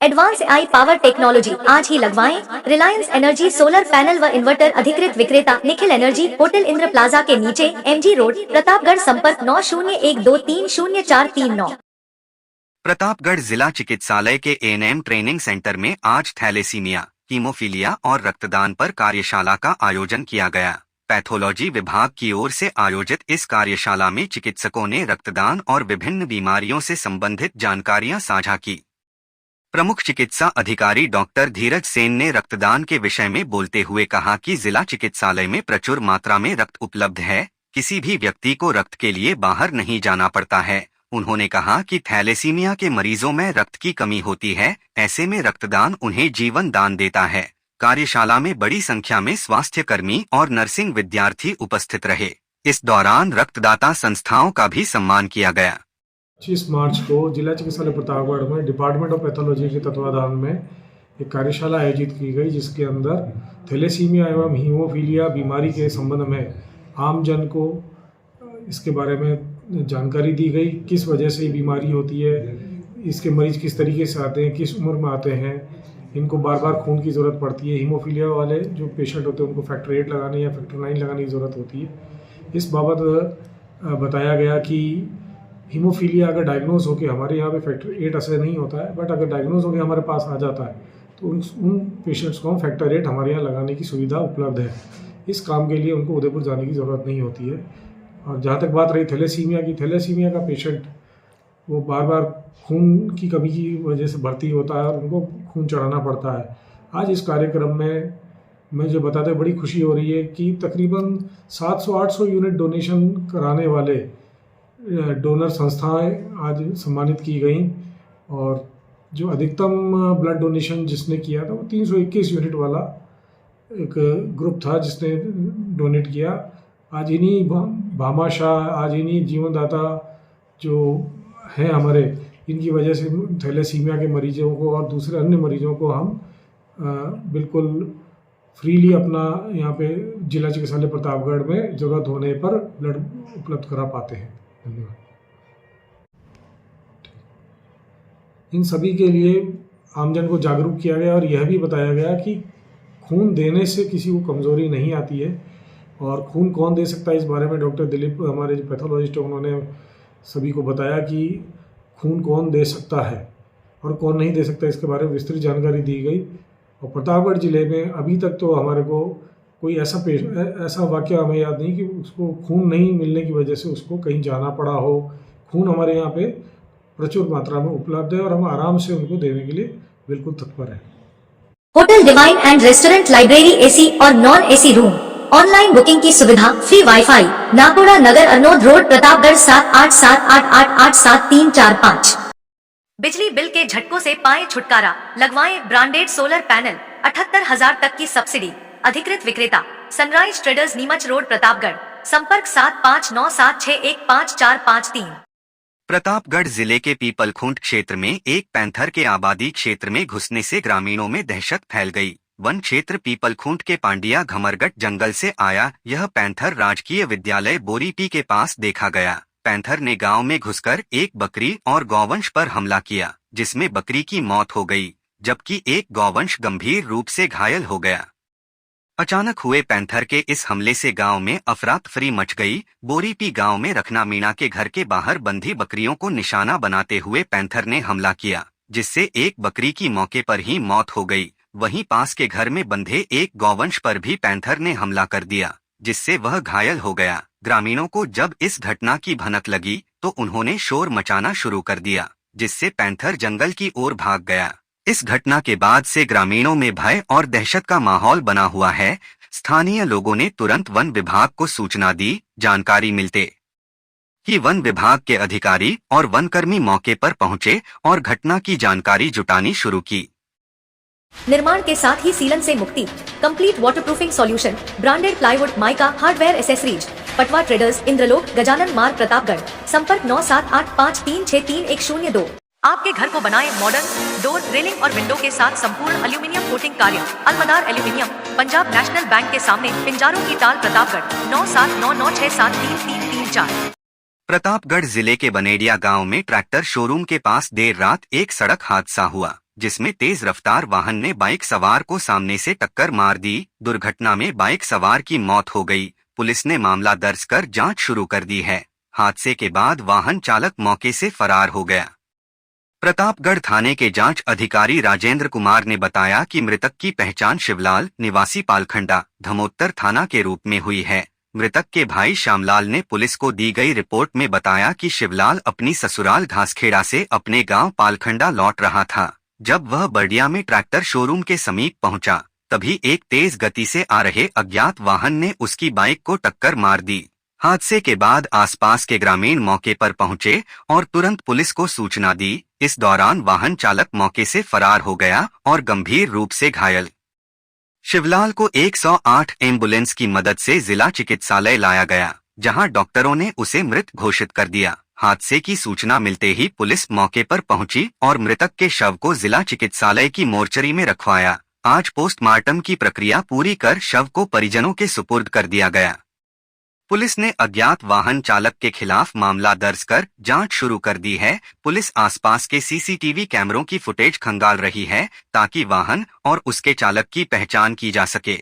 Advance AI power technology आज ही लगवाएं। Reliance energy solar panel व इन्वर्टर अधिकृत विक्रेता Nikhil energy, hotel Indra plaza के नीचे, MG रोड, प्रतापगढ़। संपर्क 9012300439। प्रतापगढ़ जिला चिकित्सालय के ANM ट्रेनिंग सेंटर में आज थैलेसीमिया, हीमोफीलिया और रक्तदान पर कार्यशाला का आयोजन किया गया। पैथोलॉजी विभाग की ओर से आयोजित इस कार्यशाला में चिकित्सकों ने रक्तदान और विभिन्न बीमारियों से संबंधित जानकारियां साझा की। प्रमुख चिकित्सा अधिकारी डॉक्टर धीरज सेन ने रक्तदान के विषय में बोलते हुए कहा कि जिला चिकित्सालय में प्रचुर मात्रा में रक्त उपलब्ध है, किसी भी व्यक्ति को रक्त के लिए बाहर नहीं जाना पड़ता है। उन्होंने कहा कि थैलेसीमिया के मरीजों में रक्त की कमी होती है, ऐसे में रक्तदान उन्हें जीवन दान देता है। कार्यशाला में बड़ी संख्या में स्वास्थ्य कर्मी और नर्सिंग विद्यार्थी उपस्थित रहे। इस दौरान रक्तदाता संस्थाओं का भी सम्मान किया गया। 25 मार्च को जिला चिकित्सालय प्रतापगढ़ में डिपार्टमेंट ऑफ पैथोलॉजी के तत्वाधान में एक कार्यशाला आयोजित की गई, जिसके अंदर थैलेसीमिया एवं हीमोफीलिया बीमारी के संबंध में आम जन को इसके बारे में जानकारी दी गई। किस वजह से ये बीमारी होती है, इसके मरीज किस तरीके से आते हैं, किस उम्र में आते हैं, इनको बार बार खून की ज़रूरत पड़ती है। हीमोफीलिया वाले जो पेशेंट होते हैं उनको फैक्टर 8 लगाने या फैक्टर 9 लगाने की ज़रूरत होती है। इस बाबत बताया गया कि हीमोफीलिया अगर डायग्नोज होकर हमारे यहाँ पे फैक्टर 8 असर नहीं होता है, बट अगर डायग्नोज होकर हमारे पास आ जाता है तो उन पेशेंट्स को हम फैक्टर 8 हमारे यहाँ लगाने की सुविधा उपलब्ध है। इस काम के लिए उनको उदयपुर जाने की ज़रूरत नहीं होती है। और जहाँ तक बात रही थैलेसीमिया की, थैलेसीमिया का पेशेंट वो बार बार खून की कमी की वजह से भर्ती होता है और उनको खून चढ़ाना पड़ता है। आज इस कार्यक्रम में मुझे बताते बड़ी खुशी हो रही है कि तकरीबन 700-800 यूनिट डोनेशन कराने वाले डोनर संस्थाएं आज सम्मानित की गई, और जो अधिकतम ब्लड डोनेशन जिसने किया था वो 321 यूनिट वाला एक ग्रुप था जिसने डोनेट किया। आज इन्हीं भामाशाह, आज इन्हीं जीवनदाता जो हैं हमारे, इनकी वजह से थैलेसीमिया के मरीजों को और दूसरे अन्य मरीजों को हम बिल्कुल फ्रीली अपना यहाँ पे जिला चिकित्सालय प्रतापगढ़ में ज़रूरत होने पर ब्लड उपलब्ध करा पाते हैं। धन्यवाद। इन सभी के लिए आमजन को जागरूक किया गया और यह भी बताया गया कि खून देने से किसी को कमज़ोरी नहीं आती है, और खून कौन दे सकता है इस बारे में डॉक्टर दिलीप हमारे जो पैथोलॉजिस्ट हैं उन्होंने सभी को बताया कि खून कौन दे सकता है और कौन नहीं दे सकता, इसके बारे में विस्तृत जानकारी दी गई। और प्रतापगढ़ ज़िले में अभी तक तो हमारे को कोई ऐसा वाक़या हमें याद नहीं कि उसको खून नहीं मिलने की वजह से उसको कहीं जाना पड़ा हो। खून हमारे यहाँ पे प्रचुर मात्रा में उपलब्ध है और हम आराम से उनको देने के लिए बिल्कुल तत्पर हैं। Hotel divine and restaurant, library, AC और non AC room, online booking की सुविधा, फ्री वाईफाई, नाकोड़ा नगर, अरनोद रोड, प्रतापगढ़ 7878887345। बिजली बिल के झटकों से पाएं छुटकारा, लगवाएं ब्रांडेड सोलर पैनल, 78,000 तक की सब्सिडी। अधिकृत विक्रेता sunrise traders, Neemuch road, Pratapgarh. संपर्क 7597615453। प्रतापगढ़ जिले के पीपलखुंट क्षेत्र में एक पैंथर के आबादी क्षेत्र में घुसने से ग्रामीणों में दहशत फैल गई। वन क्षेत्र पीपलखुंट के पांडिया घमरगट जंगल से आया यह पैंथर राजकीय विद्यालय बोरीपी के पास देखा गया। पैंथर ने गांव में घुसकर एक बकरी और गौवंश पर हमला किया, जिसमें बकरी की मौत हो गई, जबकि एक गौवंश गंभीर रूप से घायल हो गया। अचानक हुए पैंथर के इस हमले से गांव में अफरा-तफरी मच गई। बोरीपी गांव में रखना मीणा के घर के बाहर बंधी बकरियों को निशाना बनाते हुए पैंथर ने हमला किया, जिससे एक बकरी की मौके पर ही मौत हो गई। वहीं पास के घर में बंधे एक गौवंश पर भी पैंथर ने हमला कर दिया, जिससे वह घायल हो गया। ग्रामीणों को जब इस घटना की भनक लगी तो उन्होंने शोर मचाना शुरू कर दिया, जिससे पैंथर जंगल की ओर भाग गया। इस घटना के बाद से ग्रामीणों में भय और दहशत का माहौल बना हुआ है। स्थानीय लोगों ने तुरंत वन विभाग को सूचना दी। जानकारी मिलते ही वन विभाग के अधिकारी और वनकर्मी मौके पर पहुंचे और घटना की जानकारी जुटानी शुरू की। निर्माण के साथ ही सीलन से मुक्ति, complete waterproofing solution, branded plywood, mica, hardware accessories, Patwa traders, Indralok, Gajanan Marg, Pratapgarh. संपर्क 9785363102। आपके घर को बनाए मॉडर्न, डोर, रेलिंग और विंडो के साथ संपूर्ण एल्यूमिनियम कोटिंग कार्य। Alamdar aluminium, Punjab national bank के सामने, पिंजारों की ताल, प्रतापगढ़ 9799673334। प्रतापगढ़ जिले के बनेडिया गांव में ट्रैक्टर शोरूम के पास देर रात एक सड़क हादसा हुआ। जिसमें तेज रफ्तार वाहन ने बाइक सवार को सामने से टक्कर मार दी। दुर्घटना में बाइक सवार की मौत हो गई। पुलिस ने मामला दर्ज कर जांच शुरू कर दी है। हादसे के बाद वाहन चालक मौके से फरार हो गया। प्रतापगढ़ थाने के जांच अधिकारी राजेंद्र कुमार ने बताया कि मृतक की पहचान शिवलाल निवासी पालखंडा धमोत्तर थाना के रूप में हुई है। मृतक के भाई श्यामलाल ने पुलिस को दी गई रिपोर्ट में बताया कि शिवलाल अपनी ससुराल घासखेड़ा से अपने गांव पालखंडा लौट रहा था। जब वह बर्डिया में ट्रैक्टर शोरूम के समीप पहुंचा, तभी एक तेज गति से आ रहे अज्ञात वाहन ने उसकी बाइक को टक्कर मार दी। हादसे के बाद आसपास के ग्रामीण मौके पर पहुंचे और तुरंत पुलिस को सूचना दी। इस दौरान वाहन चालक मौके से फरार हो गया और गंभीर रूप से घायल शिवलाल को 108 एम्बुलेंस की मदद से जिला चिकित्सालय लाया गया, जहां डॉक्टरों ने उसे मृत घोषित कर दिया। हादसे की सूचना मिलते ही पुलिस मौके पर पहुंची और मृतक के शव को जिला चिकित्सालय की मोर्चरी में रखवाया। आज पोस्टमार्टम की प्रक्रिया पूरी कर शव को परिजनों के सुपुर्द कर दिया गया। पुलिस ने अज्ञात वाहन चालक के खिलाफ मामला दर्ज कर जांच शुरू कर दी है। पुलिस आसपास के सीसीटीवी कैमरों की फुटेज खंगाल रही है ताकि वाहन और उसके चालक की पहचान की जा सके।